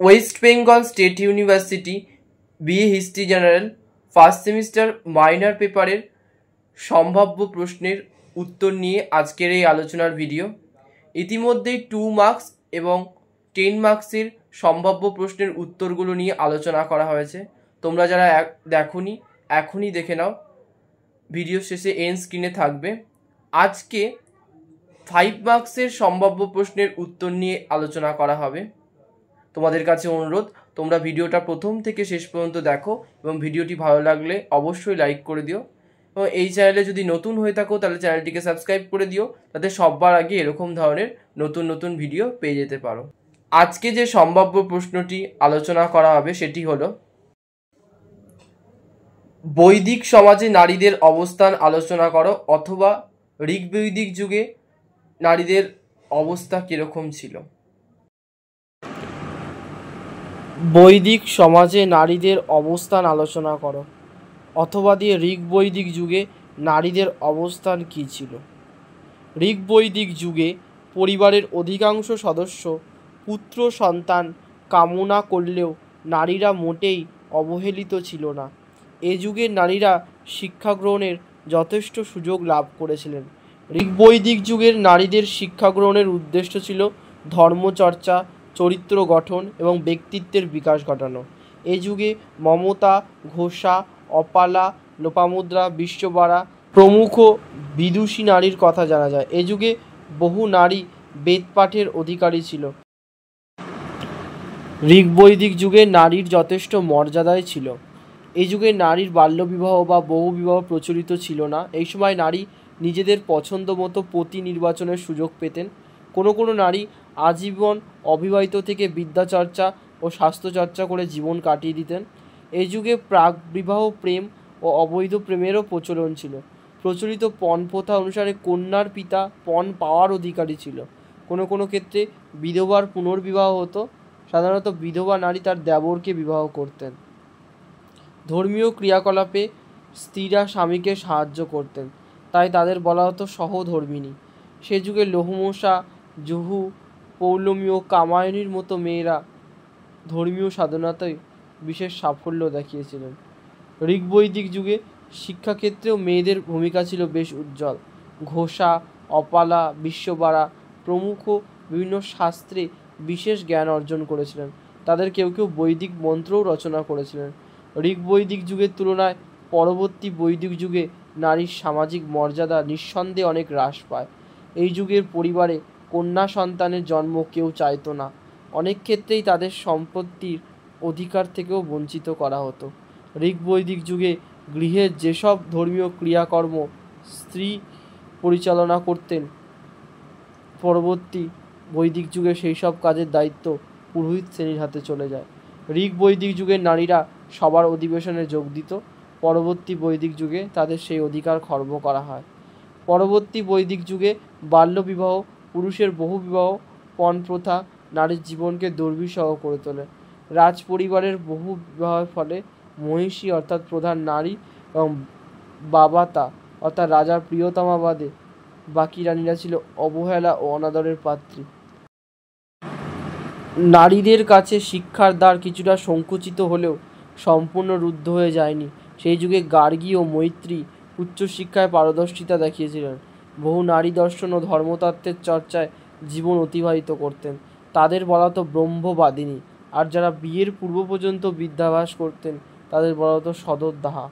West Bengal state university BA history general first semester minor পেপারের সম্ভাব্য প্রশ্নের উত্তর নিয়ে আজকের এই আলোচনার ভিডিও। ইতিমধ্যেই 2 মার্কস এবং 10 মার্কসের সম্ভাব্য প্রশ্নের উত্তরগুলো নিয়ে আলোচনা করা হয়েছে। তোমরা যারা দেখোনি এখনই দেখে নাও, ভিডিও শেষে এন্ড স্ক্রিনে থাকবে। আজকে 5 মার্কসের সম্ভাব্য প্রশ্নের উত্তর নিয়ে আলোচনা করা হবে। তোমাদের কাছে অনুরোধ, তোমরা ভিডিওটা প্রথম থেকে শেষ পর্যন্ত দেখো এবং ভিডিওটি ভালো লাগলে অবশ্যই লাইক করে দিও, এবং এই চ্যানেলে যদি নতুন হয়ে থাকো তাহলে চ্যানেলটিকে সাবস্ক্রাইব করে দিও, যাতে সবার আগে এরকম ধরনের নতুন নতুন ভিডিও পেয়ে যেতে পারো। আজকে যে সম্ভাব্য প্রশ্নটি আলোচনা করা হবে সেটি হলো, বৈদিক সমাজে নারীদের অবস্থান আলোচনা করো, অথবা ঋগ্বৈদিক যুগে নারীদের অবস্থা কীরকম ছিল। বৈদিক সমাজে নারীদের অবস্থান আলোচনা করো, অথবা দিয়ে ঋগ্বৈদিক যুগে নারীদের অবস্থান কী ছিল। ঋগ্বৈদিক যুগে পরিবারের অধিকাংশ সদস্য পুত্র সন্তান কামনা করলেও নারীরা মোটেই অবহেলিত ছিল না। এ যুগের নারীরা শিক্ষা গ্রহণের যথেষ্ট সুযোগ লাভ করেছিলেন। ঋগ্বৈদিক যুগের নারীদের শিক্ষা গ্রহণের উদ্দেশ্য ছিল ধর্মচর্চা, চরিত্র গঠন এবং ব্যক্তিত্বের বিকাশ ঘটানো। এ যুগে মমতা, ঘোষা, অপালা, লোপামুদ্রা, বিশ্ববাড়া প্রমুখ বিদুষী নারীর কথা জানা যায়। এ যুগে বহু নারী বেদপাঠের অধিকারী ছিল। ঋগ্বৈদিক যুগে নারীর যথেষ্ট মর্যাদায় ছিল। এই যুগে নারীর বাল্যবিবাহ বা বহুবিবাহ প্রচলিত ছিল না। এই সময় নারী নিজেদের পছন্দ মতো পতি নির্বাচনের সুযোগ পেতেন। কোনো নারী আজীবন অবিবাহিত থেকে বিদ্যাচর্চা ও স্বাস্থ্যচর্চা করে জীবন কাটিয়ে দিতেন। এই যুগে প্রাক বিবাহ প্রেম ও অবৈধ প্রেমেরও প্রচলন ছিল। প্রচলিত পণ প্রথা অনুসারে কন্যার পিতা পণ পাওয়ার অধিকারী ছিল। কোনো ক্ষেত্রে বিধবার পুনর্বিবাহ হতো। সাধারণত বিধবা নারী তার দেবরকে বিবাহ করতেন। ধর্মীয় ক্রিয়াকলাপে স্ত্রীরা স্বামীকে সাহায্য করতেন, তাই তাদের বলা হতো সহধর্মিণী। সে যুগে লোহমোষা, জুহু, পৌলমী ও কামায়নীর মতো মেয়েরা ধর্মীয় সাধনাতেই বিশেষ সাফল্য দেখিয়েছিলেন। ঋগ্বৈদিক যুগে শিক্ষাক্ষেত্রেও মেয়েদের ভূমিকা ছিল বেশ উজ্জ্বল। ঘোষা, অপালা, বিশ্ববাড়া প্রমুখ বিভিন্ন শাস্ত্রে বিশেষ জ্ঞান অর্জন করেছিলেন। তাদের কেউ বৈদিক মন্ত্রও রচনা করেছিলেন। ঋগ্বৈদিক যুগের তুলনায় পরবর্তী বৈদিক যুগে নারীর সামাজিক মর্যাদা নিঃসন্দেহে অনেক হ্রাস পায়। এই যুগের পরিবারে কন্যা সন্তানের জন্ম কেউ চাইত না। অনেক ক্ষেত্রেই তাদের সম্পত্তির অধিকার থেকেও বঞ্চিত করা হতো। ঋগ্বৈদিক যুগে গৃহের যেসব ধর্মীয় ক্রিয়াকর্ম স্ত্রী পরিচালনা করতেন, পরবর্তী বৈদিক যুগে সেই সব কাজের দায়িত্ব পুরোহিত শ্রেণীর হাতে চলে যায়। ঋগ্বৈদিক যুগের নারীরা সবার অধিবেশনে যোগ দিত। পরবর্তী বৈদিক যুগে তাদের সেই অধিকার খর্ব করা হয়। পরবর্তী বৈদিক যুগে বাল্যবিবাহ, পুরুষের বহুবিবাহ, পণ প্রথা নারীর জীবনকে দুর্বিষহ করে তোলে। রাজ পরিবারের বহু বিবাহের ফলে মহিষী অর্থাৎ প্রধান নারী এবং বাবাতা অর্থাৎ রাজার প্রিয়তমা বাদে বাকি রানীরা ছিল অবহেলা ও অনাদরের পাত্রী। নারীদের কাছে শিক্ষার দ্বার কিছুটা সংকুচিত হলেও সম্পূর্ণ রুদ্ধ হয়ে যায়নি। সেই যুগে গার্গী ও মৈত্রী উচ্চশিক্ষায় পারদর্শিতা দেখিয়েছিলেন। বহু নারী দর্শন ও ধর্মতত্ত্বের চর্চায় জীবন অতিবাহিত করতেন। তাদের বলা হতো ব্রহ্মবাদিনী। আর যারা বিয়ের পূর্ব পর্যন্ত বিদ্যাভ্যাস করতেন তাদের বলা হতো সদরদাহা।